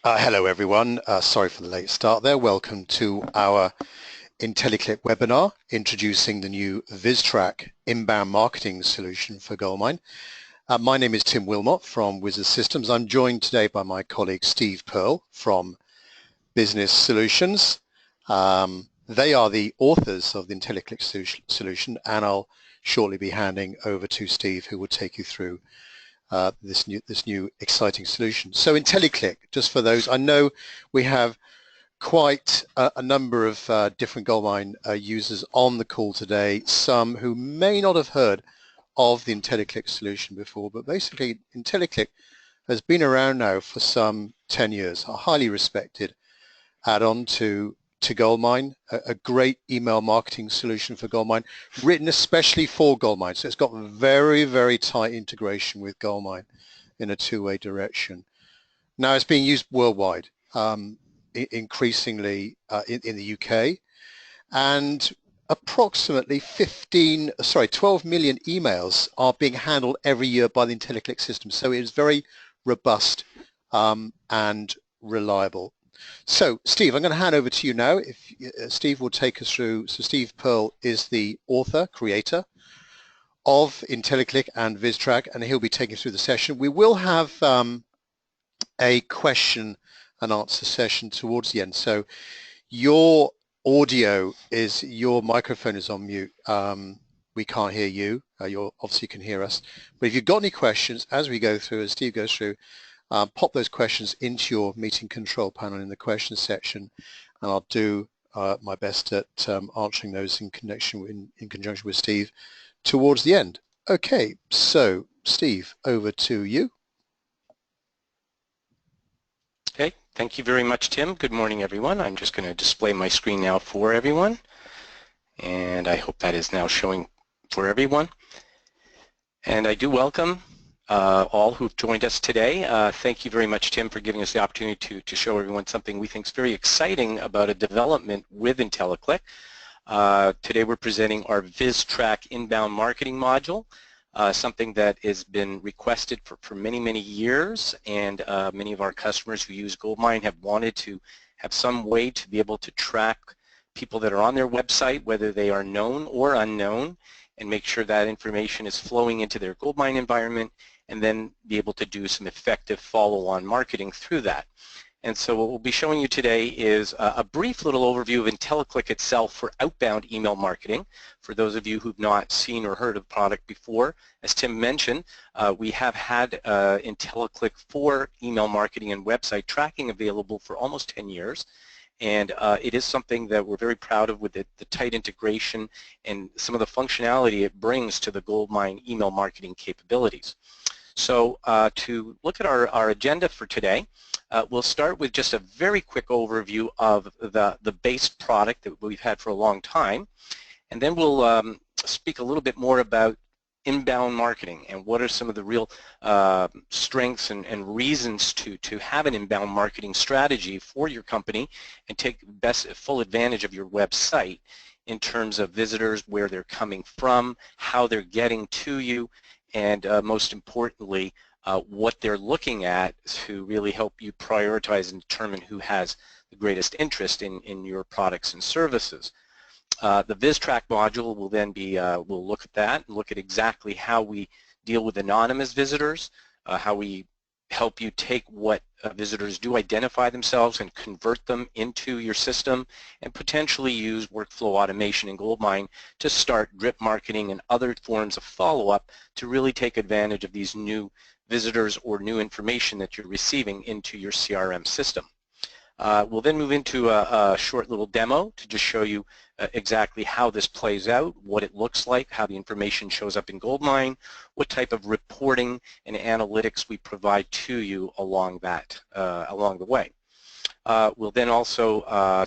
Hello everyone, sorry for the late start there. Welcome to our IntelliClick webinar introducing the new VizTrack inbound marketing solution for Goldmine. My name is Tim Wilmot from Wizard Systems. I'm joined today by my colleague Steve Pearl from Business Solutions. They are the authors of the IntelliClick solution, and I'll shortly be handing over to Steve, who will take you through this new exciting solution. So IntelliClick, just for those, I know we have quite a number of different Goldmine users on the call today, some who may not have heard of the IntelliClick solution before, but basically IntelliClick has been around now for some 10 years, a highly respected add-on to Goldmine, a great email marketing solution for Goldmine, written especially for Goldmine. So it's got very, very tight integration with Goldmine in a two-way direction. Now it's being used worldwide, increasingly in the UK, and approximately 12 million emails are being handled every year by the IntelliClick system. So it is very robust and reliable. So, Steve, I'm going to hand over to you now. If Steve will take us through. So, Steve Pearl is the author, creator of IntelliClick and VizTrack, and he'll be taking us through the session. We will have a question and answer session towards the end. So, your your microphone is on mute. We can't hear you. You obviously can hear us. But if you've got any questions as we go through, as Steve goes through, pop those questions into your meeting control panel in the questions section, and I'll do my best at answering those in conjunction with Steve towards the end. Okay, so Steve, over to you. Okay, thank you very much, Tim. Good morning, everyone. I'm just going to display my screen now for everyone, and I hope that is now showing for everyone. And I do welcome all who've joined us today. Thank you very much, Tim, for giving us the opportunity to show everyone something we think is very exciting about a development with IntelliClick. Today we're presenting our VizTrack inbound marketing module, something that has been requested for many, many years, and many of our customers who use Goldmine have wanted to have some way to be able to track people that are on their website, whether they are known or unknown, and make sure that information is flowing into their Goldmine environment, and then be able to do some effective follow-on marketing through that. And so what we'll be showing you today is a brief little overview of IntelliClick itself for outbound email marketing. For those of you who've not seen or heard of the product before, as Tim mentioned, we have had IntelliClick for email marketing and website tracking available for almost 10 years. And it is something that we're very proud of with the tight integration and some of the functionality it brings to the Goldmine email marketing capabilities. So to look at our agenda for today, we'll start with just a very quick overview of the base product that we've had for a long time, and then we'll speak a little bit more about inbound marketing and what are some of the real strengths and reasons to have an inbound marketing strategy for your company and take full advantage of your website in terms of visitors, where they're coming from, how they're getting to you, and most importantly, what they're looking at to really help you prioritize and determine who has the greatest interest in your products and services. The VizTrack module will then be, we'll look at that and look at exactly how we deal with anonymous visitors, how we help you take what visitors do identify themselves and convert them into your system, and potentially use workflow automation in Goldmine to start drip marketing and other forms of follow-up to really take advantage of these new visitors or new information that you're receiving into your CRM system. We'll then move into a short little demo to just show you exactly how this plays out, what it looks like, how the information shows up in Goldmine, what type of reporting and analytics we provide to you along the way. We'll then also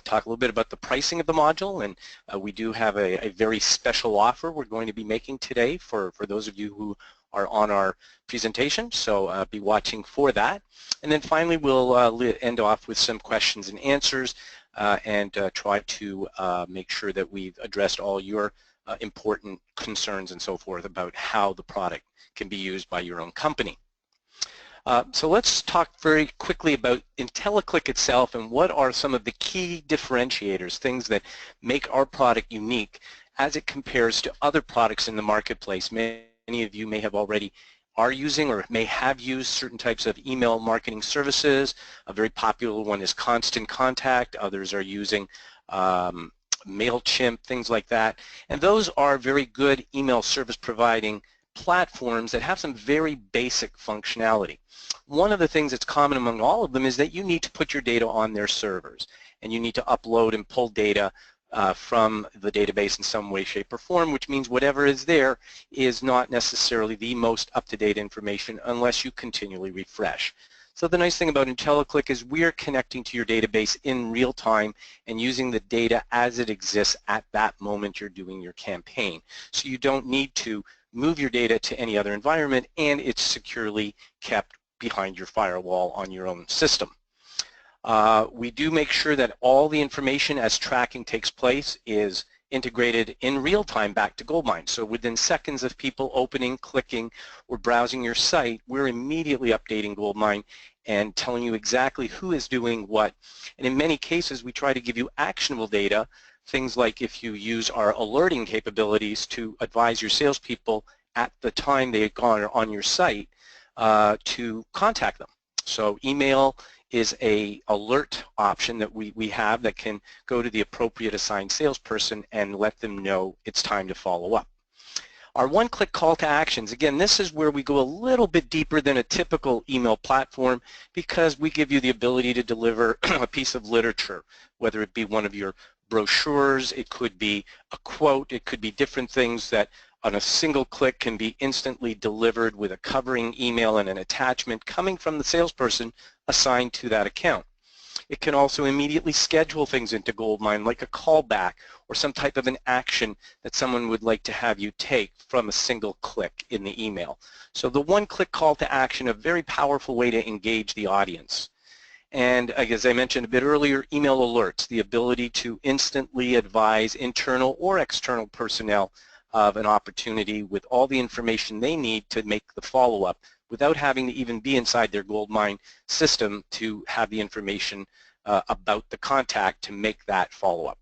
talk a little bit about the pricing of the module, and we do have a very special offer we're going to be making today for those of you who are on our presentation, so be watching for that. And then finally we'll end off with some questions and answers and try to make sure that we've addressed all your important concerns and so forth about how the product can be used by your own company. So let's talk very quickly about IntelliClick itself and what are some of the key differentiators, things that make our product unique as it compares to other products in the marketplace. Many of you may have already are using or may have used certain types of email marketing services. A very popular one is Constant Contact. Others are using MailChimp, things like that. And those are very good email service providing platforms that have some very basic functionality. One of the things that's common among all of them is that you need to put your data on their servers, and you need to upload and pull data from the database in some way, shape, or form, which means whatever is there is not necessarily the most up-to-date information unless you continually refresh. So the nice thing about IntelliClick is we're connecting to your database in real time and using the data as it exists at that moment you're doing your campaign. So you don't need to move your data to any other environment, and it's securely kept behind your firewall on your own system. We do make sure that all the information as tracking takes place is integrated in real time back to Goldmine. So within seconds of people opening, clicking, or browsing your site, we're immediately updating Goldmine and telling you exactly who is doing what. And in many cases, we try to give you actionable data, things like if you use our alerting capabilities to advise your salespeople at the time they've gone on your site to contact them. So email is a alert option that we have that can go to the appropriate assigned salesperson and let them know it's time to follow up. Our one-click call to actions, again, this is where we go a little bit deeper than a typical email platform because we give you the ability to deliver a piece of literature, whether it be one of your brochures, it could be a quote, it could be different things that on a single click can be instantly delivered with a covering email and an attachment coming from the salesperson assigned to that account. It can also immediately schedule things into Goldmine like a callback or some type of an action that someone would like to have you take from a single click in the email. So the one-click call to action, a very powerful way to engage the audience. And as I mentioned a bit earlier, email alerts, the ability to instantly advise internal or external personnel of an opportunity with all the information they need to make the follow-up without having to even be inside their Goldmine system to have the information about the contact to make that follow-up.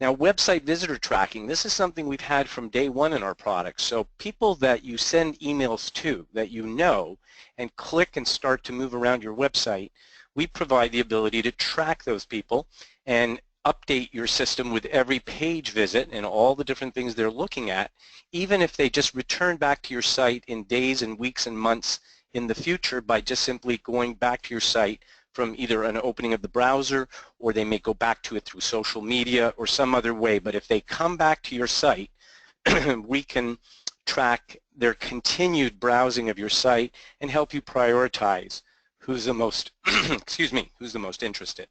Now, website visitor tracking, this is something we've had from day one in our product. So people that you send emails to that you know and click and start to move around your website, we provide the ability to track those people and update your system with every page visit and all the different things they're looking at, even if they just return back to your site in days and weeks and months in the future by just simply going back to your site from either an opening of the browser or they may go back to it through social media or some other way. But if they come back to your site, we can track their continued browsing of your site and help you prioritize who's the most, excuse me, who's the most interested.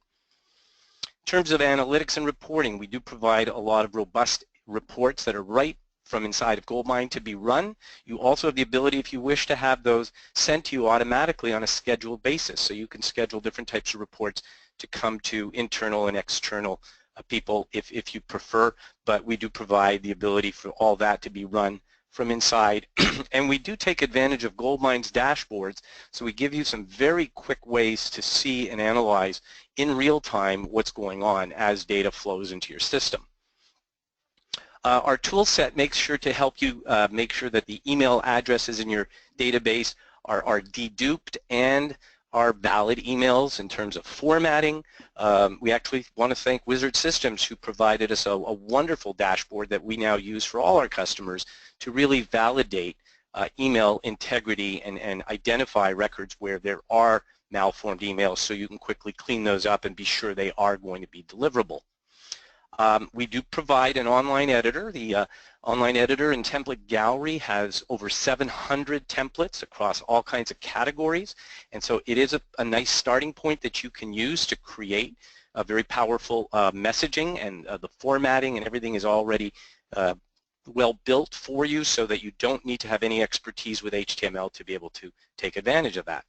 In terms of analytics and reporting, we do provide a lot of robust reports that are right from inside of Goldmine to be run. You also have the ability, if you wish, to have those sent to you automatically on a scheduled basis. So you can schedule different types of reports to come to internal and external people if you prefer, but we do provide the ability for all that to be run from inside. And we do take advantage of Goldmine's dashboards, so we give you some very quick ways to see and analyze in real time what's going on as data flows into your system. Our tool set makes sure to help you make sure that the email addresses in your database are deduped and are valid emails in terms of formatting. We actually want to thank Wizard Systems, who provided us a wonderful dashboard that we now use for all our customers to really validate email integrity and identify records where there are malformed emails so you can quickly clean those up and be sure they are going to be deliverable. We do provide an online editor. The online editor and template gallery has over 700 templates across all kinds of categories, and so it is a nice starting point that you can use to create a very powerful messaging, and the formatting and everything is already well built for you so that you don't need to have any expertise with HTML to be able to take advantage of that.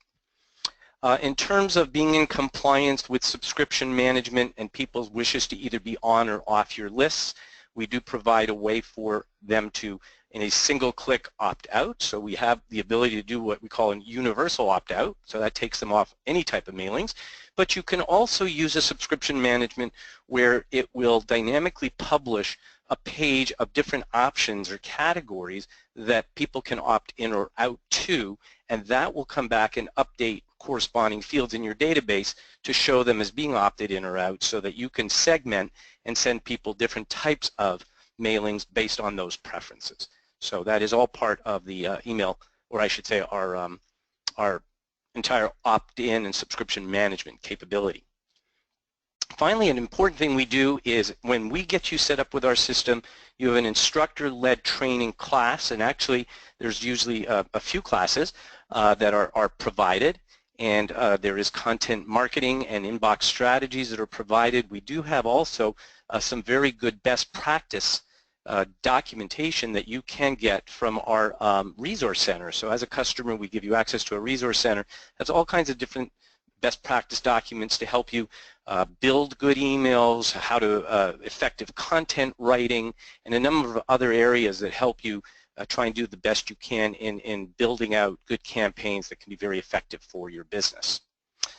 In terms of being in compliance with subscription management and people's wishes to either be on or off your lists, we do provide a way for them to in a single-click opt-out. So we have the ability to do what we call a universal opt-out. So that takes them off any type of mailings. But you can also use a subscription management where it will dynamically publish a page of different options or categories that people can opt in or out to, and that will come back and update corresponding fields in your database to show them as being opted in or out, so that you can segment and send people different types of mailings based on those preferences. So that is all part of the email, or I should say our entire opt-in and subscription management capability. Finally, an important thing we do is when we get you set up with our system, you have an instructor-led training class, and actually there's usually a few classes that are provided, and there is content marketing and inbox strategies that are provided. We do have also some very good best practice documentation that you can get from our resource center. So as a customer, we give you access to a resource center. That's all kinds of different best practice documents to help you build good emails, how to effective content writing, and a number of other areas that help you try and do the best you can in building out good campaigns that can be very effective for your business.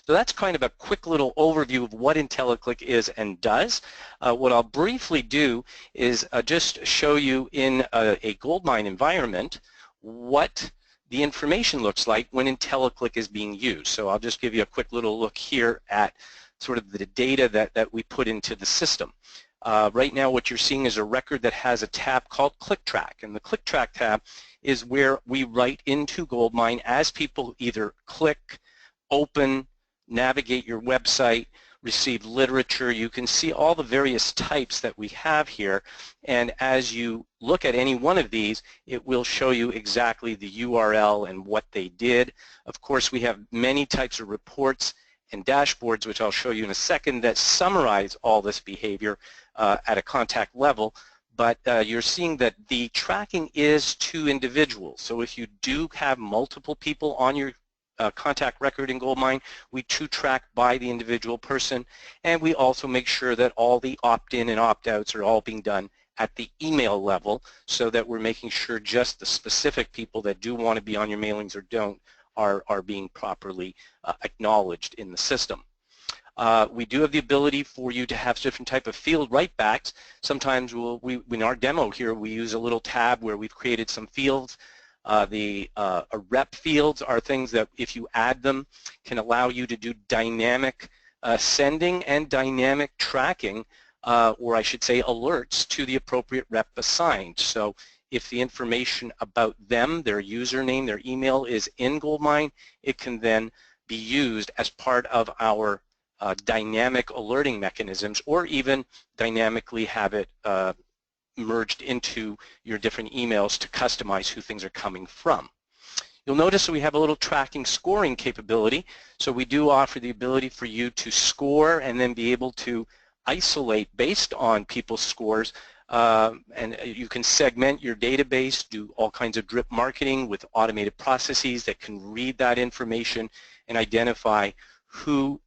So that's kind of a quick little overview of what IntelliClick is and does. What I'll briefly do is just show you in a Goldmine environment what the information looks like when IntelliClick is being used. So I'll just give you a quick little look here at sort of the data that we put into the system. Right now what you're seeing is a record that has a tab called ClickTrack, and the ClickTrack tab is where we write into Goldmine as people either click, open, navigate your website, receive literature. You can see all the various types that we have here, and as you look at any one of these, it will show you exactly the URL and what they did. Of course, we have many types of reports and dashboards, which I'll show you in a second, that summarize all this behavior at a contact level, but you're seeing that the tracking is to individuals. So if you do have multiple people on your contact record in Goldmine, we do track by the individual person, and we also make sure that all the opt-in and opt-outs are all being done at the email level, so that we're making sure just the specific people that do want to be on your mailings or don't are being properly acknowledged in the system. We do have the ability for you to have different type of field write-backs. Sometimes in our demo here, we use a little tab where we've created some fields. The rep fields are things that if you add them can allow you to do dynamic sending and dynamic tracking, or I should say alerts to the appropriate rep assigned. So if the information about them, their username, their email is in Goldmine, it can then be used as part of our dynamic alerting mechanisms, or even dynamically have it merged into your different emails to customize who things are coming from. You'll notice that we have a little tracking scoring capability, so we do offer the ability for you to score and then be able to isolate based on people's scores, and you can segment your database, do all kinds of drip marketing with automated processes that can read that information and identify who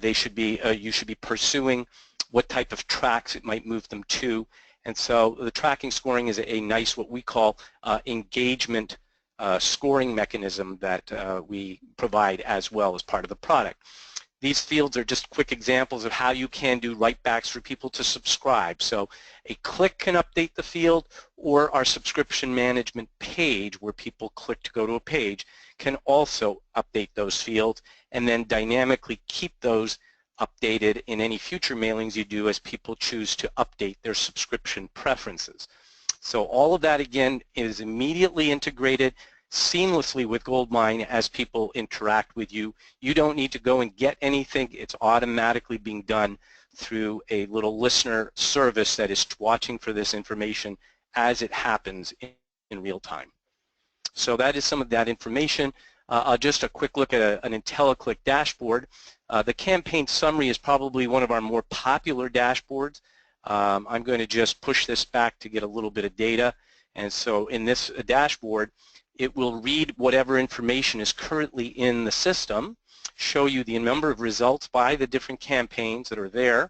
you should be pursuing, what type of tracks it might move them to. And so the tracking scoring is a nice, what we call engagement scoring mechanism that we provide as well as part of the product. These fields are just quick examples of how you can do write-backs for people to subscribe. So a click can update the field, or our subscription management page where people click to go to a page can also update those fields, and then dynamically keep those updated in any future mailings you do as people choose to update their subscription preferences. So all of that again is immediately integrated seamlessly with Goldmine as people interact with you. You don't need to go and get anything. It's automatically being done through a little listener service that is watching for this information as it happens in real time. So that is some of that information. Just a quick look at an IntelliClick dashboard. The campaign summary is probably one of our more popular dashboards. I'm going to just push this back to get a little bit of data. And so in this dashboard, it will read whatever information is currently in the system, show you the number of results by the different campaigns that are there.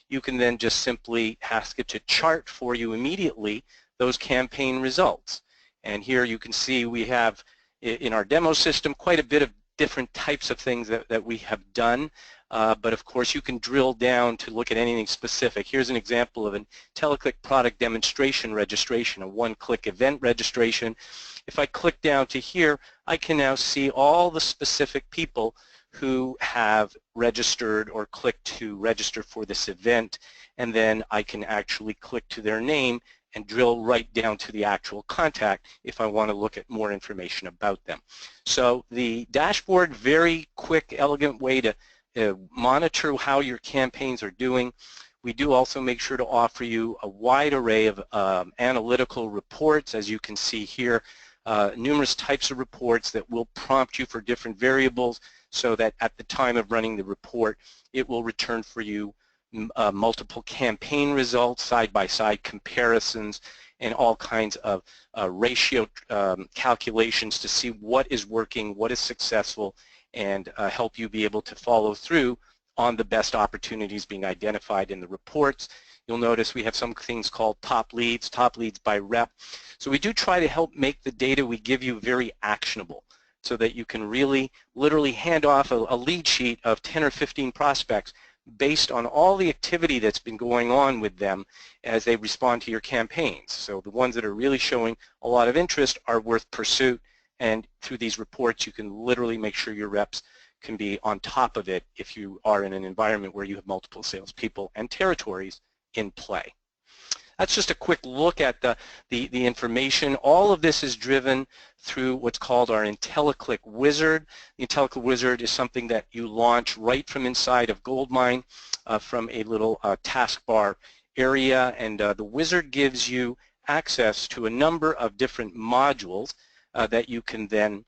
You can then just simply ask it to chart for you immediately those campaign results. And here you can see we have in our demo system quite a bit of different types of things that we have done. But of course you can drill down to look at anything specific. Here's an example of an IntelliClick product demonstration registration, a one-click event registration. If I click down to here, I can now see all the specific people who have registered or clicked to register for this event, and then I can actually click to their name and drill right down to the actual contact if I want to look at more information about them. So the dashboard, very quick, elegant way to monitor how your campaigns are doing. We do also make sure to offer you a wide array of analytical reports, as you can see here, numerous types of reports that will prompt you for different variables so that at the time of running the report, it will return for you multiple campaign results, side-by-side comparisons, and all kinds of ratio calculations to see what is working, what is successful, and help you be able to follow through on the best opportunities being identified in the reports. You'll notice we have some things called top leads by rep. So we do try to help make the data we give you very actionable so that you can really literally hand off a lead sheet of 10 or 15 prospects based on all the activity that's been going on with them as they respond to your campaigns. So the ones that are really showing a lot of interest are worth pursuit, and through these reports you can literally make sure your reps can be on top of it if you are in an environment where you have multiple salespeople and territories in play. That's just a quick look at the information. All of this is driven through what's called our IntelliClick Wizard. The IntelliClick Wizard is something that you launch right from inside of Goldmine from a little taskbar area, and the Wizard gives you access to a number of different modules that you can then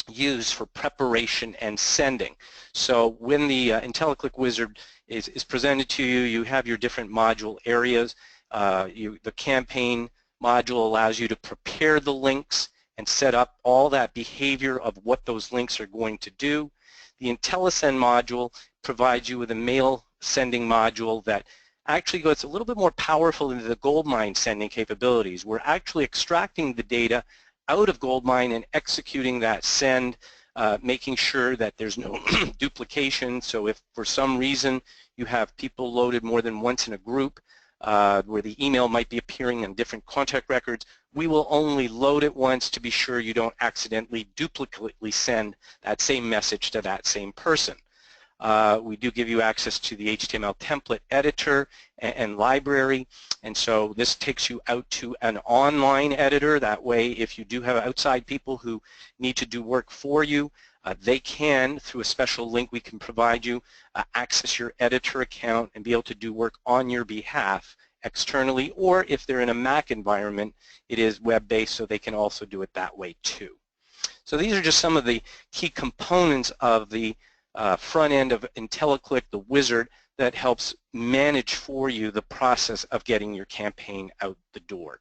use for preparation and sending. So when the IntelliClick Wizard is presented to you, you have your different module areas. The campaign module allows you to prepare the links and set up all that behavior of what those links are going to do. The IntelliSend module provides you with a mail sending module that actually goes a little bit more powerful into the Goldmine sending capabilities. We're actually extracting the data out of Goldmine and executing that send, making sure that there's no duplication. So if for some reason you have people loaded more than once in a group, where the email might be appearing in different contact records, we will only load it once to be sure you don't accidentally duplicately send that same message to that same person. We do give you access to the HTML template editor and library, and so this takes you out to an online editor. That way, if you do have outside people who need to do work for you, they can, through a special link we can provide you, access your editor account and be able to do work on your behalf externally, or if they're in a Mac environment, it is web-based, so they can also do it that way too. So these are just some of the key components of the front end of IntelliClick, the wizard, that helps manage for you the process of getting your campaign out the door.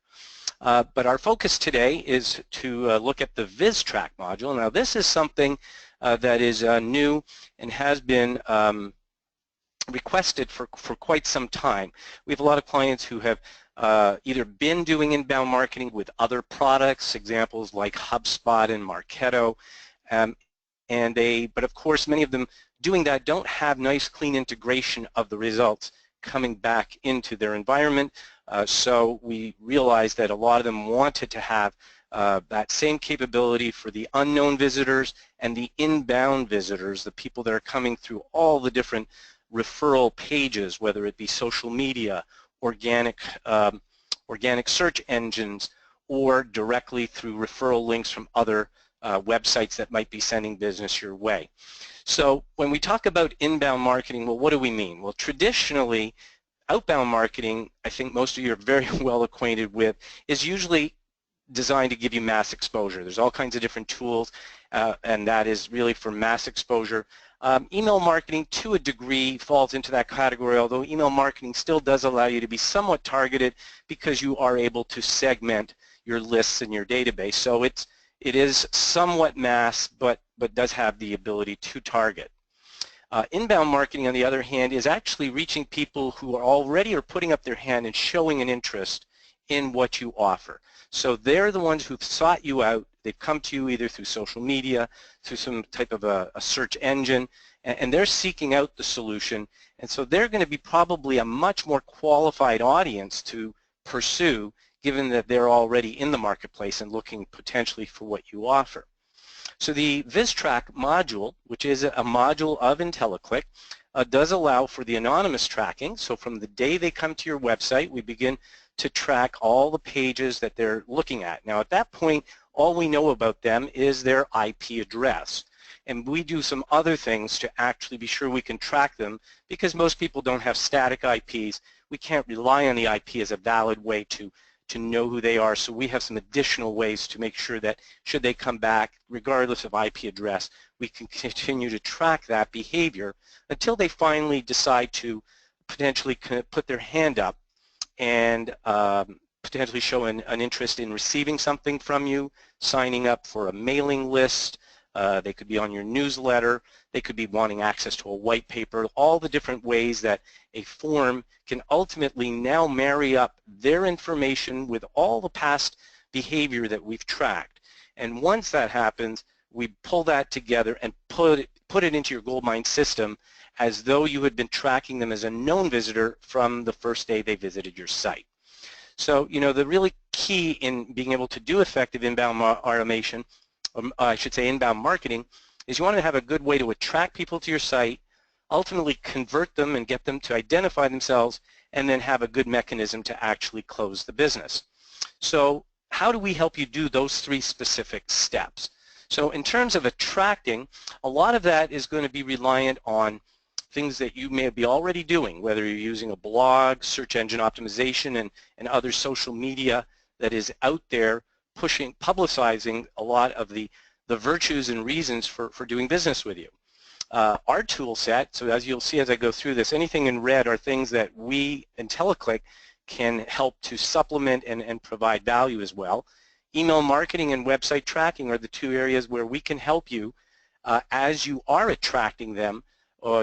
But our focus today is to look at the VizTrack module. Now this is something that is new and has been requested for quite some time. We have a lot of clients who have either been doing inbound marketing with other products, examples like HubSpot and Marketo, but of course many of them doing that don't have nice clean integration of the results coming back into their environment. So we realized that a lot of them wanted to have that same capability for the unknown visitors and the inbound visitors, the people that are coming through all the different referral pages, whether it be social media, organic search engines, or directly through referral links from other websites that might be sending business your way. So when we talk about inbound marketing, well, what do we mean? Well, traditionally, outbound marketing, I think most of you are very well acquainted with, is usually designed to give you mass exposure. There's all kinds of different tools, and that is really for mass exposure. Email marketing, to a degree, falls into that category, although email marketing still does allow you to be somewhat targeted because you are able to segment your lists in your database. So it is somewhat mass, but does have the ability to target. Inbound marketing, on the other hand, is actually reaching people who are already putting up their hand and showing an interest in what you offer. So they're the ones who've sought you out. They've come to you either through social media, through some type of a search engine, and they're seeking out the solution. And so they're going to be probably a much more qualified audience to pursue, given that they're already in the marketplace and looking potentially for what you offer. So the VizTrack module, which is a module of IntelliClick, does allow for the anonymous tracking. So from the day they come to your website, we begin to track all the pages that they're looking at. Now at that point, all we know about them is their IP address. And we do some other things to actually be sure we can track them, because most people don't have static IPs. We can't rely on the IP as a valid way to know who they are. So we have some additional ways to make sure that should they come back, regardless of IP address, we can continue to track that behavior until they finally decide to potentially put their hand up and potentially show an interest in receiving something from you, signing up for a mailing list. They could be on your newsletter. They could be wanting access to a white paper. All the different ways that a form can ultimately now marry up their information with all the past behavior that we've tracked. And once that happens, we pull that together and put it into your Goldmine system as though you had been tracking them as a known visitor from the first day they visited your site. So, you know, the really key in being able to do effective inbound automation, I should say inbound marketing, is you want to have a good way to attract people to your site, ultimately convert them and get them to identify themselves, and then have a good mechanism to actually close the business. So how do we help you do those three specific steps? So in terms of attracting, a lot of that is going to be reliant on things that you may be already doing, whether you're using a blog, search engine optimization, and other social media that is out there publicizing a lot of the virtues and reasons for doing business with you. Our tool set, so as you'll see as I go through this, anything in red are things that we, IntelliClick, can help to supplement and provide value as well. Email marketing and website tracking are the two areas where we can help you as you are attracting them.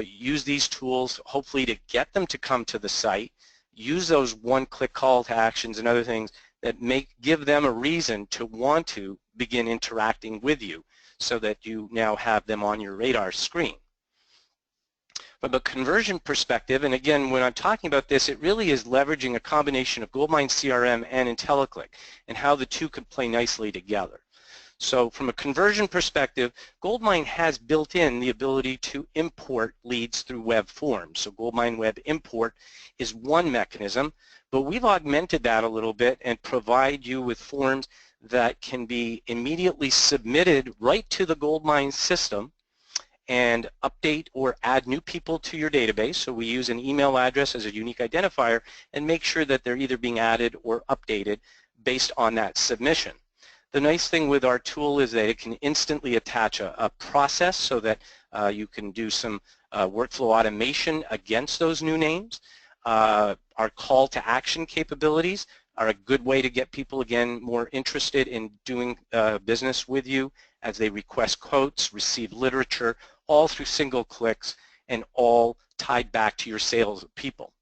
Use these tools hopefully to get them to come to the site. Use those one-click call to actions and other things that give them a reason to want to begin interacting with you, so that you now have them on your radar screen. From a conversion perspective, and again, when I'm talking about this, it really is leveraging a combination of Goldmine CRM and IntelliClick and how the two can play nicely together. So from a conversion perspective, Goldmine has built in the ability to import leads through web forms. So Goldmine Web Import is one mechanism, but we've augmented that a little bit and provide you with forms that can be immediately submitted right to the Goldmine system and update or add new people to your database. So we use an email address as a unique identifier and make sure that they're either being added or updated based on that submission. The nice thing with our tool is that it can instantly attach a process so that you can do some workflow automation against those new names. Our call to action capabilities are a good way to get people, again, more interested in doing business with you as they request quotes, receive literature, all through single clicks and all tied back to your sales people.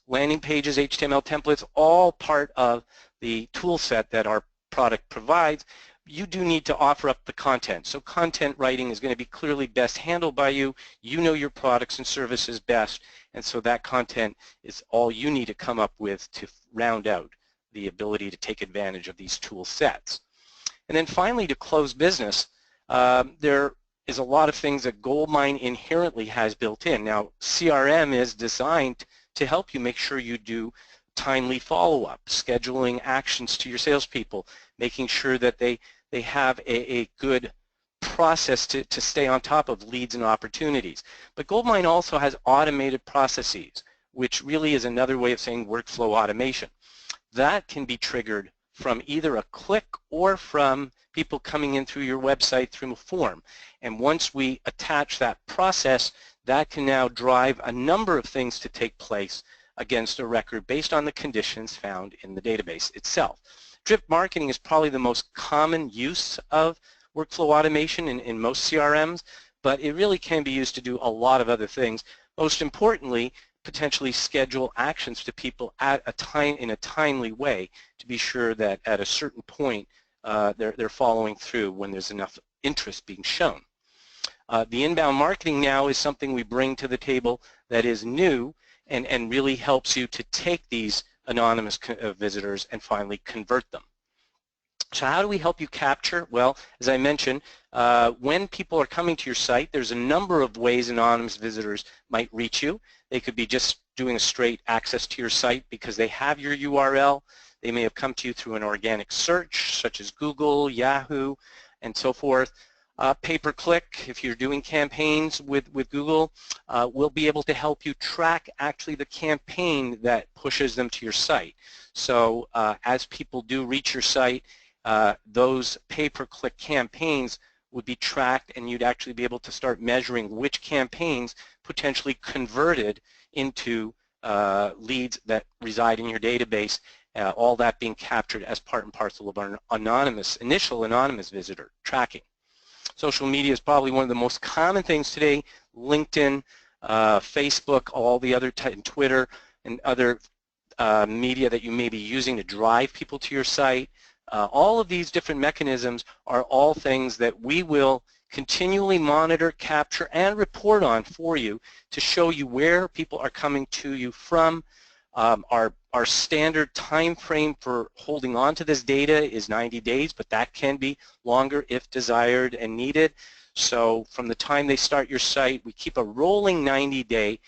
Landing pages, HTML templates, all part of the tool set that our product provides. You do need to offer up the content. So content writing is going to be clearly best handled by you. You know your products and services best, and so that content is all you need to come up with to round out the ability to take advantage of these tool sets. And then finally, to close business, there is a lot of things that Goldmine inherently has built in. Now, CRM is designed to help you make sure you do timely follow-up, scheduling actions to your salespeople, making sure that they have a good process to stay on top of leads and opportunities. But Goldmine also has automated processes, which really is another way of saying workflow automation. That can be triggered from either a click or from people coming in through your website through a form. And once we attach that process, that can now drive a number of things to take place against a record based on the conditions found in the database itself. Drip marketing is probably the most common use of workflow automation in most CRMs, but it really can be used to do a lot of other things. Most importantly, potentially schedule actions to people at a time in a timely way to be sure that at a certain point they're following through when there's enough interest being shown. The inbound marketing now is something we bring to the table that is new and really helps you to take these anonymous visitors and finally convert them. So how do we help you capture? Well, as I mentioned, when people are coming to your site, there's a number of ways anonymous visitors might reach you. They could be just doing a straight access to your site because they have your URL. They may have come to you through an organic search, such as Google, Yahoo, and so forth. Pay-per-click, if you're doing campaigns with Google, we'll be able to help you track actually the campaign that pushes them to your site. So as people do reach your site, those pay-per-click campaigns would be tracked, and you'd actually be able to start measuring which campaigns potentially converted into leads that reside in your database, all that being captured as part and parcel of our initial anonymous visitor tracking. Social media is probably one of the most common things today. LinkedIn, Facebook, all the other Twitter and other media that you may be using to drive people to your site. All of these different mechanisms are all things that we will continually monitor, capture, and report on for you to show you where people are coming to you from. Our standard time frame for holding on to this data is 90 days, but that can be longer if desired and needed. So from the time they start your site, we keep a rolling 90-day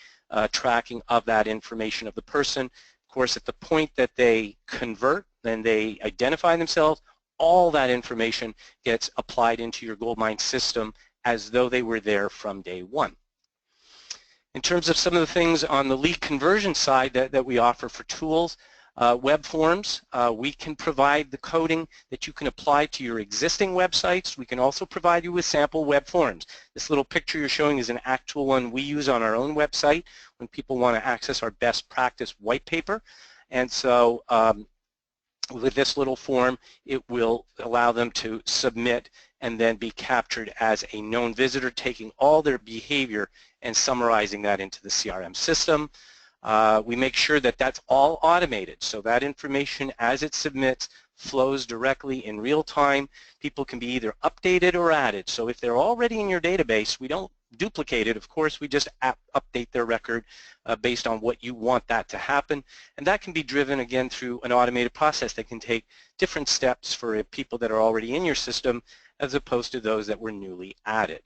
tracking of that information of the person. Of course, at the point that they convert, then they identify themselves, all that information gets applied into your Goldmine system as though they were there from day one. In terms of some of the things on the lead conversion side that we offer for tools, web forms, we can provide the coding that you can apply to your existing websites. We can also provide you with sample web forms. This little picture you're showing is an actual one we use on our own website when people want to access our best practice white paper. And so with this little form, it will allow them to submit and then be captured as a known visitor, taking all their behavior and summarizing that into the CRM system. We make sure that that's all automated, so that information as it submits flows directly in real time. People can be either updated or added. So if they're already in your database, we don't duplicate it. Of course, we just update their record based on what you want that to happen. And that can be driven, again, through an automated process that can take different steps for people that are already in your system as opposed to those that were newly added.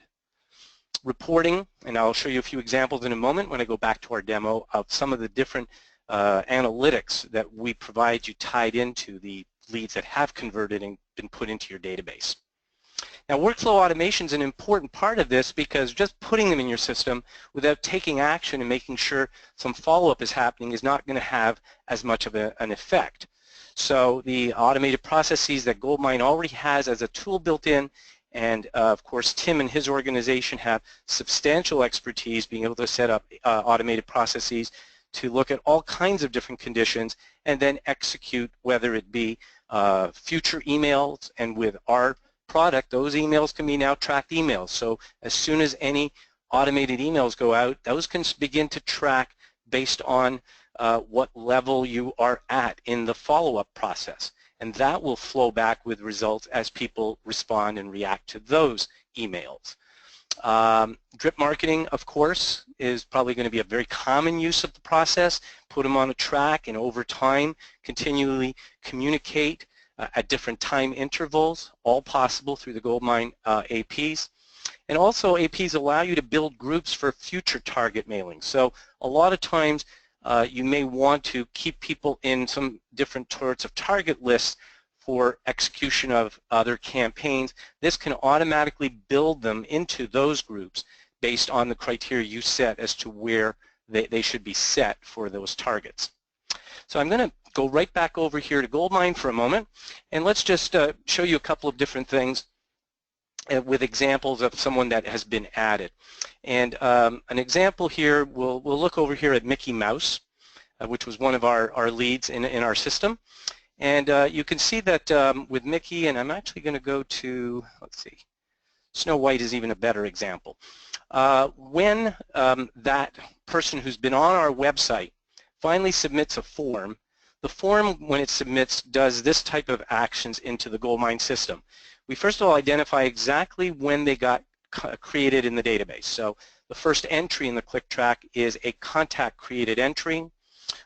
Reporting, and I'll show you a few examples in a moment when I go back to our demo of some of the different analytics that we provide you tied into the leads that have converted and been put into your database. Now, workflow automation is an important part of this because just putting them in your system without taking action and making sure some follow-up is happening is not going to have as much of an effect. So the automated processes that Goldmine already has as a tool built in, and of course Tim and his organization have substantial expertise being able to set up automated processes to look at all kinds of different conditions and then execute, whether it be future emails, and with our product, those emails can be now tracked emails. So as soon as any automated emails go out, those can begin to track based on what level you are at in the follow-up process. And that will flow back with results as people respond and react to those emails. Drip marketing, of course, is probably going to be a very common use of the process. Put them on a track and over time continually communicate at different time intervals, all possible through the Goldmine APs. And also APs allow you to build groups for future target mailings. So a lot of times you may want to keep people in some different sorts of target lists for execution of other campaigns. This can automatically build them into those groups based on the criteria you set as to where they should be set for those targets. So I'm going to go right back over here to Goldmine for a moment, and let's just show you a couple of different things with examples of someone that has been added. And an example here, we'll look over here at Mickey Mouse, which was one of our leads in our system. And you can see that with Mickey, and I'm actually going to go to, let's see, Snow White is even a better example. when that person who's been on our website finally submits a form, the form, when it submits, does this type of actions into the Goldmine system. We first of all identify exactly when they got created in the database. So the first entry in the click track is a contact created entry.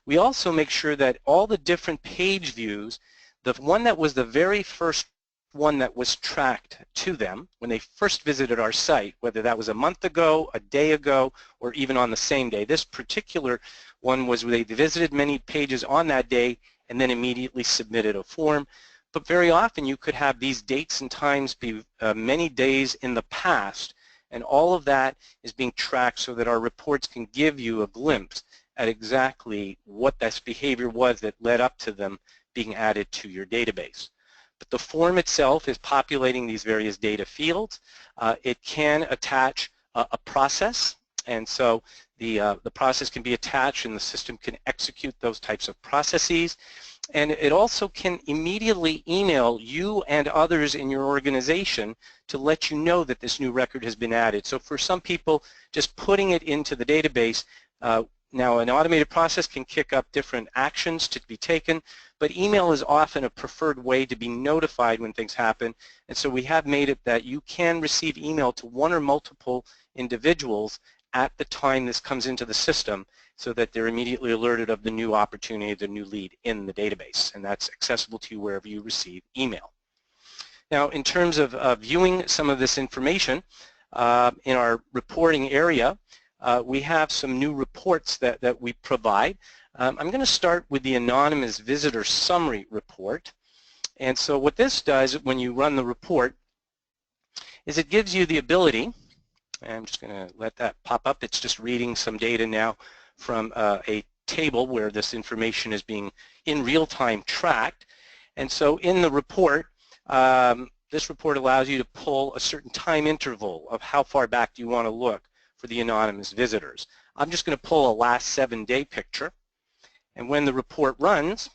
We also make sure that all the different page views, the one that was the very first one that was tracked to them when they first visited our site, whether that was a month ago, a day ago, or even on the same day. This particular one was where they visited many pages on that day and then immediately submitted a form. But very often you could have these dates and times be many days in the past, and all of that is being tracked so that our reports can give you a glimpse at exactly what this behavior was that led up to them being added to your database. But the form itself is populating these various data fields. It can attach a process, and so the process can be attached and the system can execute those types of processes. And it also can immediately email you and others in your organization to let you know that this new record has been added. So for some people, just putting it into the database, now an automated process can kick up different actions to be taken, but email is often a preferred way to be notified when things happen. And so we have made it that you can receive email to one or multiple individuals at the time this comes into the system, so that they're immediately alerted of the new opportunity, the new lead in the database, and that's accessible to you wherever you receive email. Now, in terms of viewing some of this information, in our reporting area, we have some new reports that we provide. I'm going to start with the Anonymous Visitor Summary Report. And so what this does when you run the report is it gives you the ability, and I'm just going to let that pop up, it's just reading some data now from a table where this information is being in real time tracked. And so in the report, this report allows you to pull a certain time interval of how far back do you want to look for the anonymous visitors. I'm just going to pull a last 7-day picture, and when the report runs,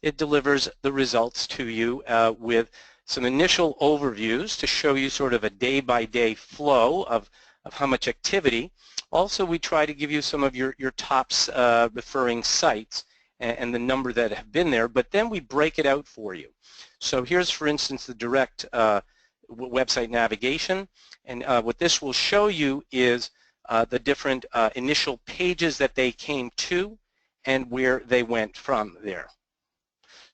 it delivers the results to you with some initial overviews to show you sort of a day-by-day flow of how much activity. Also, we try to give you some of your tops referring sites and the number that have been there, but then we break it out for you. So here's, for instance, the direct website navigation, and what this will show you is the different initial pages that they came to and where they went from there.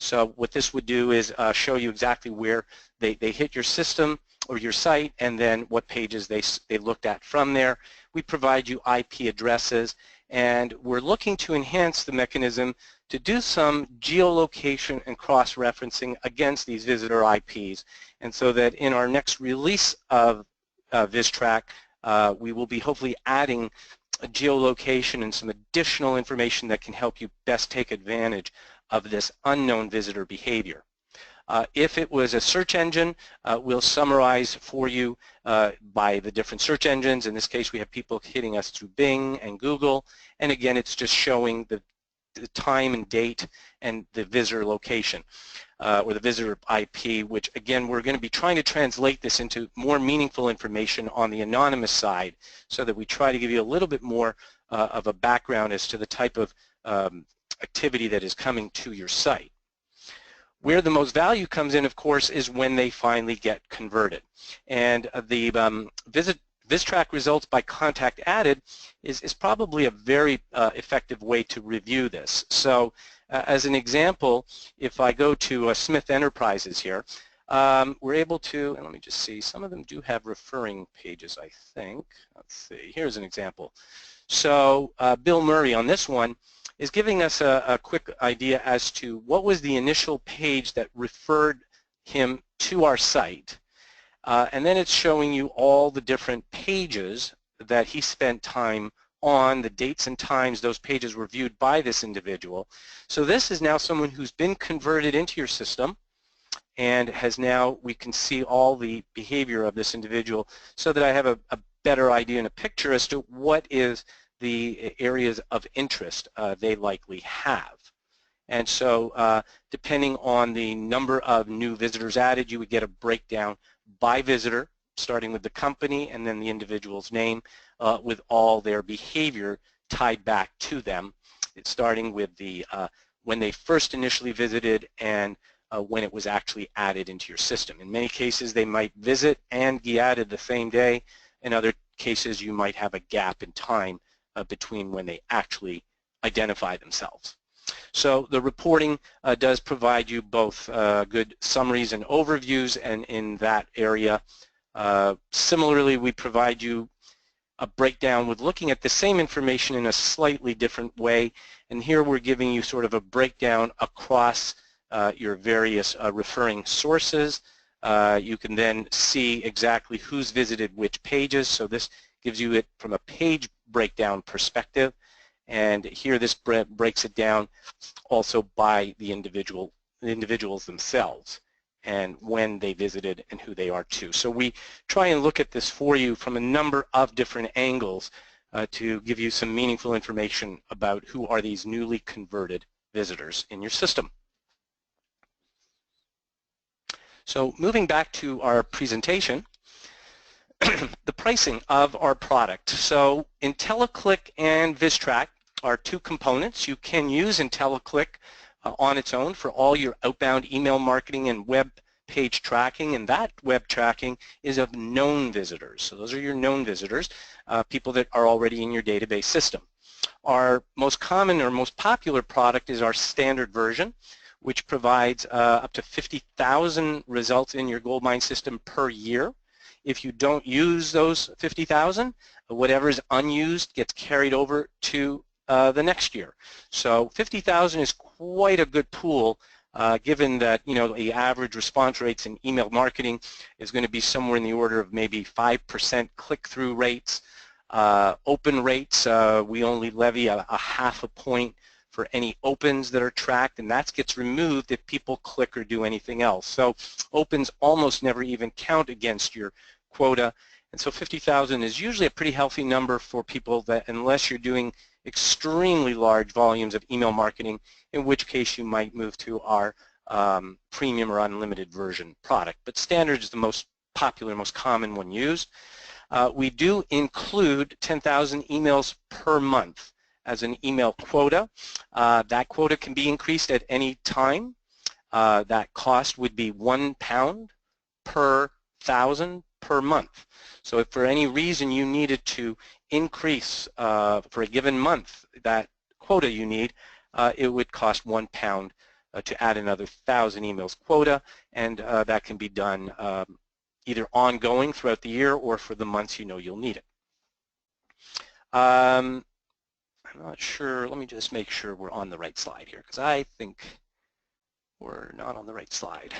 So what this would do is show you exactly where they hit your system or your site, and then what pages they looked at from there. We provide you IP addresses, and we're looking to enhance the mechanism to do some geolocation and cross-referencing against these visitor IPs, and so that in our next release of VizTrack, we will be hopefully adding a geolocation and some additional information that can help you best take advantage of this unknown visitor behavior. If it was a search engine, we'll summarize for you by the different search engines. In this case, we have people hitting us through Bing and Google, and again, it's just showing the time and date and the visitor location or the visitor IP, which again, we're going to be trying to translate this into more meaningful information on the anonymous side, so that we try to give you a little bit more of a background as to the type of activity that is coming to your site. Where the most value comes in, of course, is when they finally get converted. And the VizTrack results by contact added is probably a very effective way to review this. So as an example, if I go to Smith Enterprises here, we're able to, and let me just see, some of them do have referring pages, I think. Let's see, here's an example. So Bill Murray on this one is giving us a quick idea as to what was the initial page that referred him to our site. And then it's showing you all the different pages that he spent time on, the dates and times those pages were viewed by this individual. So this is now someone who's been converted into your system and has now, we can see all the behavior of this individual, so that I have a better idea and a picture as to what is the areas of interest they likely have. And so depending on the number of new visitors added, you would get a breakdown by visitor starting with the company and then the individual's name with all their behavior tied back to them. It's starting with the when they first initially visited and when it was actually added into your system. In many cases, they might visit and be added the same day. In other cases, you might have a gap in time between when they actually identify themselves. So the reporting does provide you both good summaries and overviews, and in that area, similarly, we provide you a breakdown with looking at the same information in a slightly different way. And here we're giving you sort of a breakdown across your various referring sources. You can then see exactly who's visited which pages. So this gives you it from a page breakdown perspective. And here this breaks it down also by the individuals themselves and when they visited and who they are too. So we try and look at this for you from a number of different angles to give you some meaningful information about who are these newly converted visitors in your system. So moving back to our presentation, the pricing of our product. So IntelliClick and VizTrack are two components. You can use IntelliClick on its own for all your outbound email marketing and web page tracking, and that web tracking is of known visitors. So those are your known visitors, people that are already in your database system. Our most common or most popular product is our standard version, which provides up to 50,000 results in your Goldmine system per year. If you don't use those 50,000, whatever is unused gets carried over to the next year. So 50,000 is quite a good pool given that, you know, the average response rates in email marketing is going to be somewhere in the order of maybe 5% click-through rates. Open rates, we only levy a half a point for any opens that are tracked, and that gets removed if people click or do anything else. So opens almost never even count against your quota, and so 50,000 is usually a pretty healthy number for people that, unless you're doing extremely large volumes of email marketing, in which case you might move to our premium or unlimited version product. But standard is the most popular, most common one used. We do include 10,000 emails per month as an email quota. That quota can be increased at any time. That cost would be £1 per 1,000 per month. So if for any reason you needed to increase for a given month that quota you need, it would cost £1 to add another 1,000 emails quota, and that can be done either ongoing throughout the year or for the months you know you'll need it. I'm not sure, let me just make sure we're on the right slide here, because I think we're not on the right slide.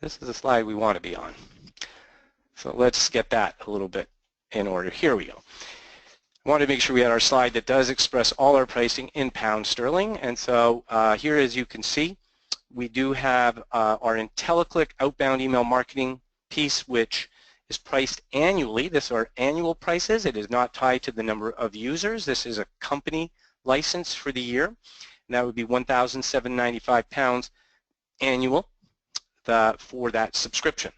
This is the slide we want to be on. So let's get that a little bit in order. Here we go. I wanted to make sure we had our slide that does express all our pricing in pound sterling. And so here, as you can see, we do have our IntelliClick outbound email marketing piece, which is priced annually. These are annual prices. It is not tied to the number of users. This is a company license for the year, and that would be £1,795 annual for that subscription.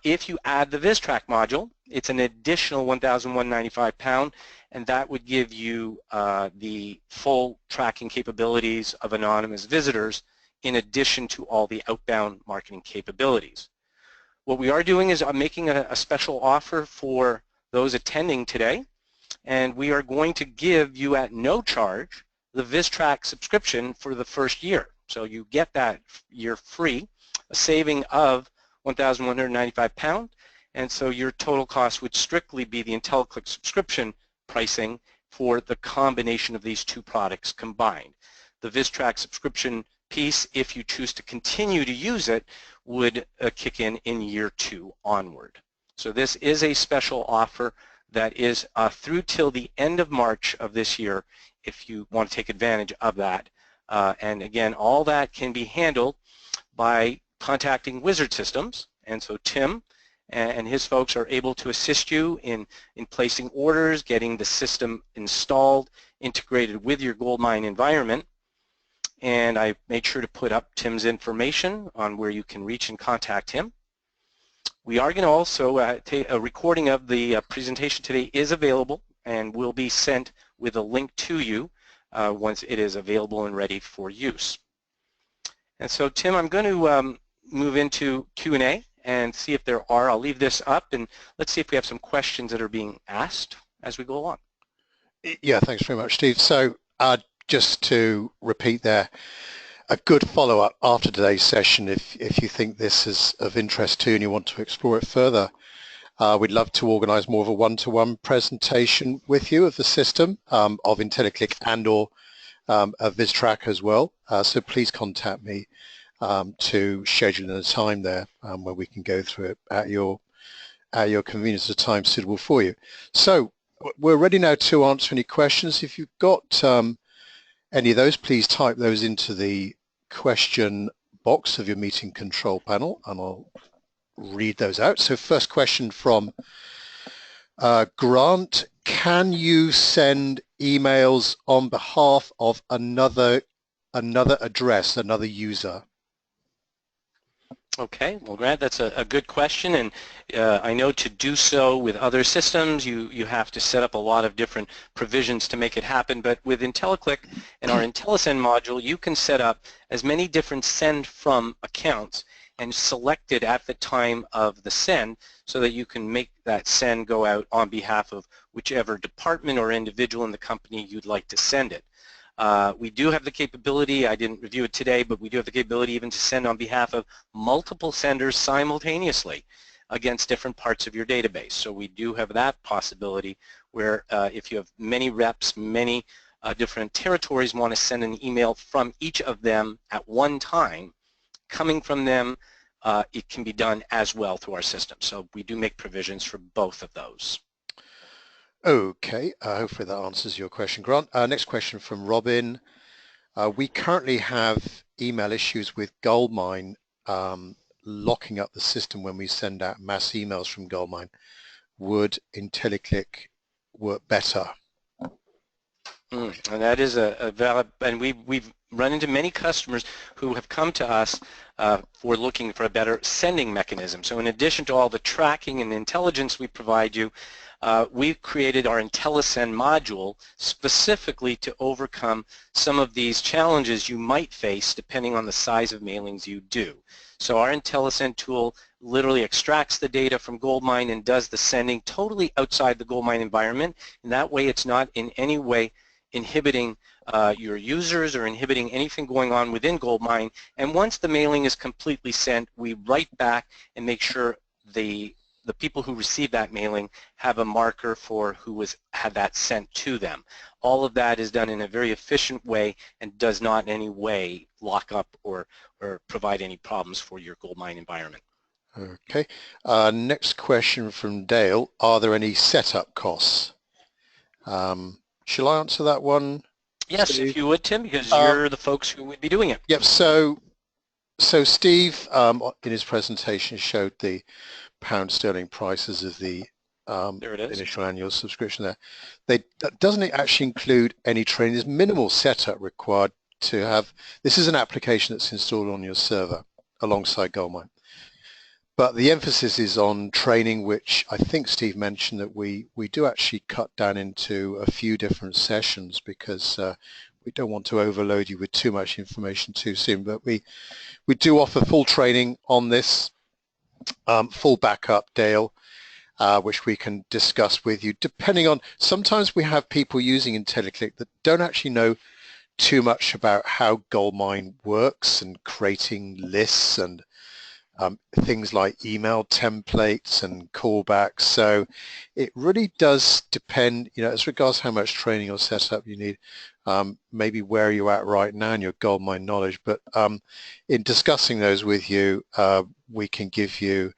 If you add the VizTrack module, it's an additional £1,195, and that would give you the full tracking capabilities of anonymous visitors in addition to all the outbound marketing capabilities. What we are doing is making a special offer for those attending today, and we are going to give you at no charge the VizTrack subscription for the first year. So you get that year free, a saving of £1,195, and so your total cost would strictly be the IntelliClick subscription pricing for the combination of these two products combined. The VizTrack subscription piece, if you choose to continue to use it, would kick in year 2 onward. So this is a special offer that is through till the end of March of this year if you want to take advantage of that. And again, all that can be handled by contacting Wizard Systems, and so Tim and his folks are able to assist you in placing orders, getting the system installed, integrated with your Goldmine environment. And I made sure to put up Tim's information on where you can reach and contact him. We are going to also take a recording of the presentation today is available and will be sent with a link to you once it is available and ready for use. And so, Tim, I'm going to move into Q&A and see if there are. I'll leave this up and let's see if we have some questions that are being asked as we go along. Yeah, thanks very much, Steve. So just to repeat there, a good follow-up after today's session, if you think this is of interest to you and you want to explore it further, we'd love to organise more of a one-to-one presentation with you of the system of IntelliClick and or of VizTrack as well. So please contact me to schedule in a time there where we can go through it at your convenience, a time suitable for you. So we're ready now to answer any questions. If you've got any of those, please type those into the question box of your meeting control panel and I'll read those out. So first question from Grant: can you send emails on behalf of another address, another user? Okay, well, Grant, that's a good question, and I know to do so with other systems, you have to set up a lot of different provisions to make it happen, but with IntelliClick and our IntelliSend module, you can set up as many different send from accounts and select it at the time of the send so that you can make that send go out on behalf of whichever department or individual in the company you'd like to send it. We do have the capability, I didn't review it today, but we do have the capability even to send on behalf of multiple senders simultaneously against different parts of your database. So we do have that possibility where if you have many reps, many different territories want to send an email from each of them at one time, coming from them, it can be done as well through our system. So we do make provisions for both of those. Okay, hopefully that answers your question, Grant. Next question from Robin. We currently have email issues with Goldmine locking up the system when we send out mass emails from Goldmine. Would IntelliClick work better? And that is a valid, and we've run into many customers who have come to us for looking for a better sending mechanism. So in addition to all the tracking and intelligence we provide you, we've created our IntelliSend module specifically to overcome some of these challenges you might face depending on the size of mailings you do. So our IntelliSend tool literally extracts the data from Goldmine and does the sending totally outside the Goldmine environment, and that way it's not in any way inhibiting your users or inhibiting anything going on within Goldmine. And once the mailing is completely sent, we write back and make sure the people who receive that mailing have a marker for who had that sent to them. All of that is done in a very efficient way and does not in any way lock up or provide any problems for your Goldmine environment. Okay. Next question from Dale. Are there any setup costs? Shall I answer that one? Yes, Steve? if you would, Tim, because you're the folks who would be doing it. Yep. So Steve, in his presentation, showed the pound sterling prices of the initial annual subscription there. Doesn't it actually include any training? There's minimal setup required to have. This is an application that's installed on your server alongside Goldmine. But the emphasis is on training, which I think Steve mentioned that we do actually cut down into a few different sessions because we don't want to overload you with too much information too soon. But we do offer full training on this, full backup, Dale, which we can discuss with you. Depending on, sometimes we have people using IntelliClick that don't actually know too much about how Goldmine works and creating lists and things like email templates and callbacks. So it really does depend, as regards how much training or setup you need, maybe where you're at right now in your Goldmine knowledge. But in discussing those with you, we can give you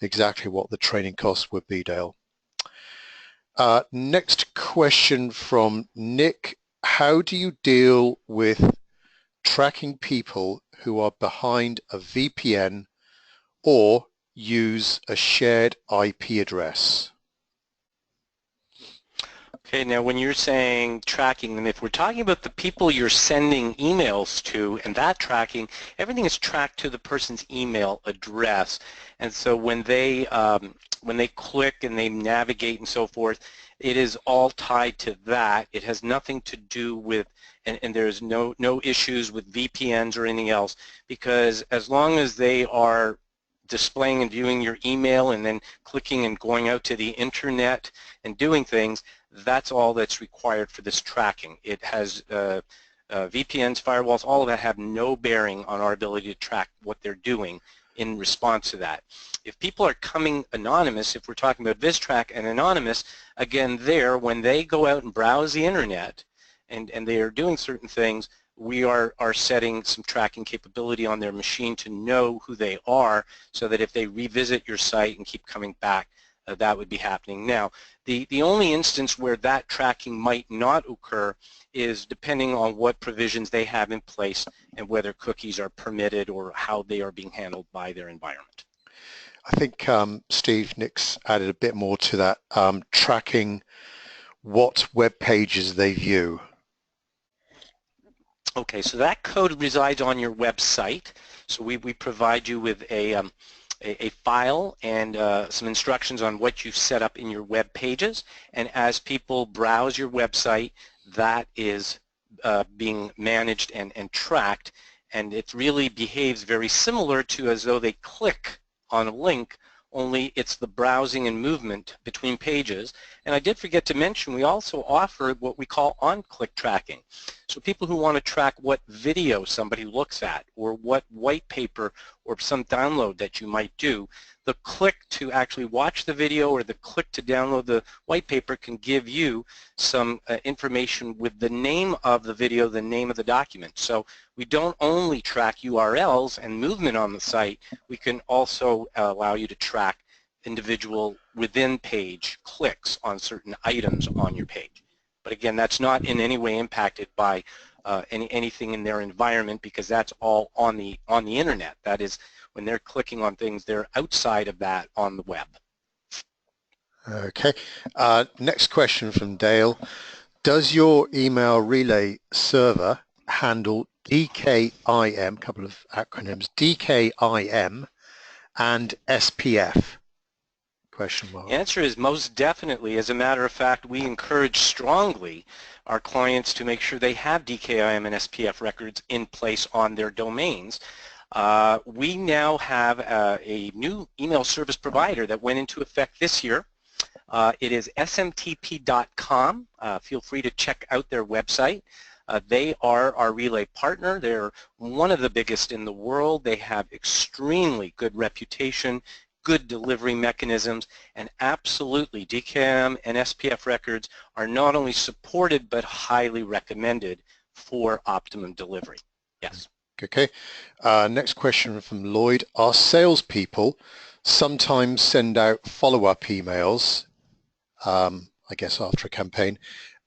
exactly what the training costs would be, Dale. Next question from Nick. How do you deal with tracking people who are behind a VPN or use a shared IP address? Okay, now when you're saying tracking, and if we're talking about the people you're sending emails to and that tracking, everything is tracked to the person's email address. And so when they click and they navigate and so forth, it is all tied to that. It has nothing to do with, and there's no issues with VPNs or anything else, because as long as they are displaying and viewing your email and then clicking and going out to the internet and doing things, that's all that's required for this tracking. It has VPNs, firewalls, all of that have no bearing on our ability to track what they're doing in response to that. If people are coming anonymous, if we're talking about VizTrack and anonymous, again there, when they go out and browse the internet and they are doing certain things, we are setting some tracking capability on their machine to know who they are, so that if they revisit your site and keep coming back, that would be happening. Now, the only instance where that tracking might not occur is depending on what provisions they have in place and whether cookies are permitted or how they are being handled by their environment. I think Steve, Nick's added a bit more to that, tracking what web pages they view. Okay, so that code resides on your website. So we provide you with a file and some instructions on what you've set up in your web pages. And as people browse your website, that is being managed and tracked. And it really behaves very similar to as though they click on a link, only it's the browsing and movement between pages. And I did forget to mention, we also offer what we call on-click tracking. So people who want to track what video somebody looks at or what white paper or some download that you might do, the click to actually watch the video or the click to download the white paper can give you some information with the name of the video, the name of the document. So we don't only track URLs and movement on the site, we can also allow you to track individual within page clicks on certain items on your page. But again, that's not in any way impacted by anything in their environment, because that's all on the internet. That is, when they're clicking on things, they're outside of that on the web. Okay. Next question from Dale. Does your email relay server handle DKIM, couple of acronyms, DKIM and SPF? Question mark. The answer is most definitely. As a matter of fact, we encourage strongly our clients to make sure they have DKIM and SPF records in place on their domains. We now have a new email service provider that went into effect this year. It is smtp.com. Feel free to check out their website. They are our relay partner. They're one of the biggest in the world. They have extremely good reputation, good delivery mechanisms, and absolutely DKIM and SPF records are not only supported but highly recommended for optimum delivery. Yes. Okay. Next question from Lloyd. Our salespeople sometimes send out follow-up emails, I guess after a campaign.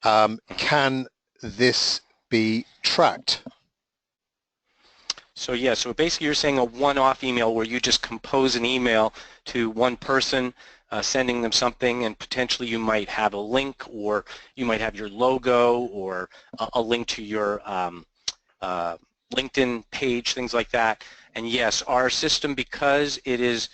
Can this be tracked? So yeah, so basically you're saying a one-off email where you just compose an email to one person, sending them something, and potentially you might have a link, or you might have your logo, or a link to your LinkedIn page, things like that. And yes, our system, because it is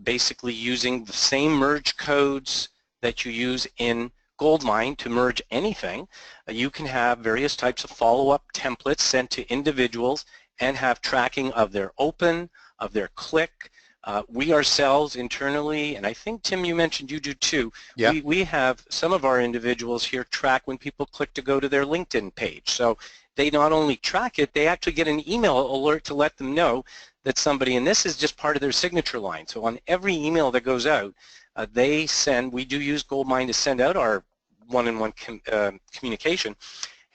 basically using the same merge codes that you use in Goldmine to merge anything, you can have various types of follow-up templates sent to individuals and have tracking of their open, of their click. We ourselves internally, and I think, Tim, you mentioned you do too, yeah. we have some of our individuals here track when people click to go to their LinkedIn page. So they not only track it, they actually get an email alert to let them know that somebody, and this is just part of their signature line. So on every email that goes out, they send, we do use Goldmine to send out our one-on-one communication,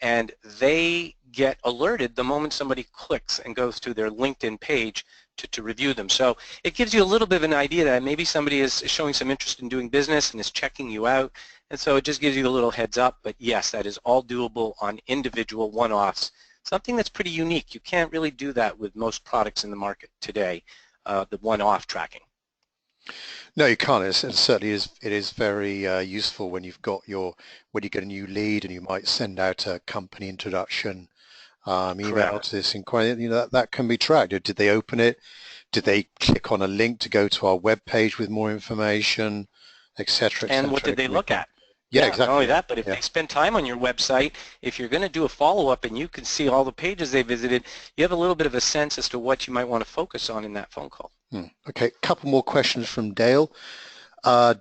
and they get alerted the moment somebody clicks and goes to their LinkedIn page to review them. So it gives you a little bit of an idea that maybe somebody is showing some interest in doing business and is checking you out, and so it just gives you a little heads up. But yes, that is all doable on individual one-offs, something that's pretty unique. You can't really do that with most products in the market today, the one-off tracking. No, you can't. It certainly is. It is very useful when when you get a new lead and you might send out a company introduction email Correct. to this inquiry. That can be tracked. Did they open it? Did they click on a link to go to our web page with more information, et cetera, et And what cetera? did It they can be look quite. at? Yeah, Yeah, not only exactly. Yeah, that, but if yeah. they spend time on your website, if you're going to do a follow-up and you can see all the pages they visited, you have a little bit of a sense as to what you might want to focus on in that phone call. Okay, a couple more questions from Dale. So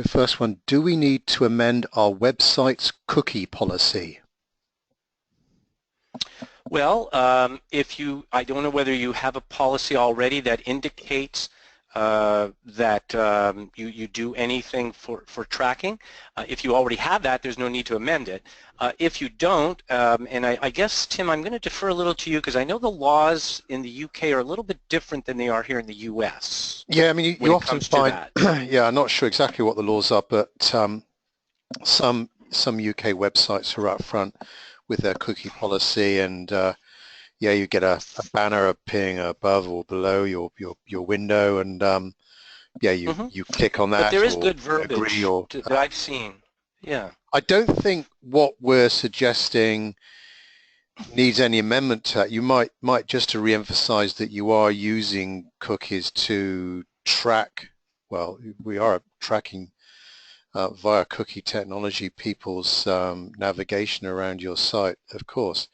first one, do we need to amend our website's cookie policy? Well, I don't know whether you have a policy already that indicates that you do anything for tracking. If you already have that, there's no need to amend it. If you don't, and I guess, Tim, I'm going to defer a little to you because I know the laws in the UK are a little bit different than they are here in the US Yeah, I mean, when you it often comes to find, that. yeah, I'm not sure exactly what the laws are, but some UK websites are up front with their cookie policy, and yeah, you get a banner appearing above or below your window, and yeah, Hmm. you click on But there that is or good agree verbiage or. that I've seen. Yeah. I don't think what we're suggesting needs any amendment to that. You might just to re-emphasize that you are using cookies to track. Well, we are tracking via cookie technology people's navigation around your site, of course.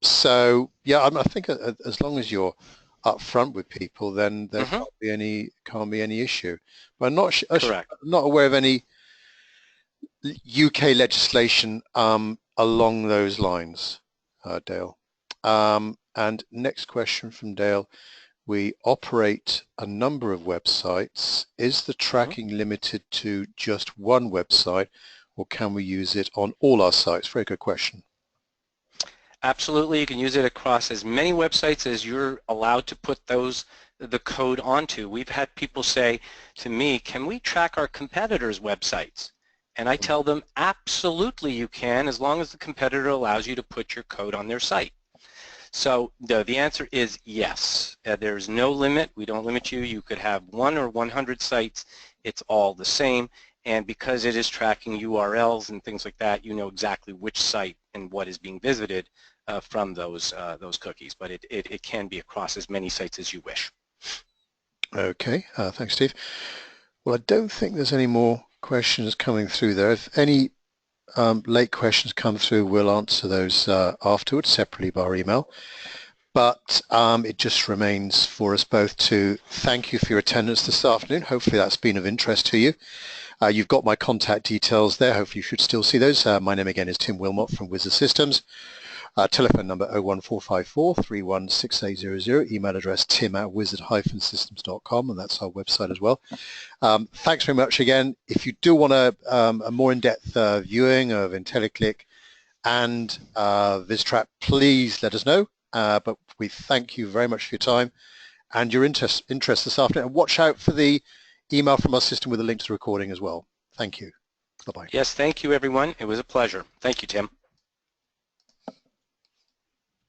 So yeah, I think as long as you're upfront with people, then there Hmm. can't be any issue. But I'm not Correct. not aware of any UK legislation along those lines, Dale. And next question from Dale. We operate a number of websites. Is the Hmm. tracking limited to just one website, or can we use it on all our sites? Very good question. Absolutely, you can use it across as many websites as you're allowed to put the code onto. We've had people say to me, can we track our competitors' websites? And I tell them, absolutely you can, as long as the competitor allows you to put your code on their site. So the answer is yes. There's no limit. We don't limit you. You could have 1 or 100 sites. It's all the same. And because it is tracking URLs and things like that, you know exactly which site and what is being visited from those cookies. But it can be across as many sites as you wish. Okay, thanks, Steve. Well, I don't think there's any more questions coming through there. If any late questions come through, we'll answer those afterwards separately by email. But it just remains for us both to thank you for your attendance this afternoon. Hopefully that's been of interest to you. You've got my contact details there. Hopefully you should still see those. My name again is Tim Wilmot from Wizard Systems. Telephone number 01454 316800. Email address tim@wizard-systems.com, and that's our website as well. Thanks very much again. If you do want a more in-depth viewing of IntelliClick and VizTrack, please let us know. But we thank you very much for your time and your interest this afternoon. And watch out for the email from our system with a link to the recording as well. Thank you. Bye-bye. Yes, thank you, everyone. It was a pleasure. Thank you, Tim.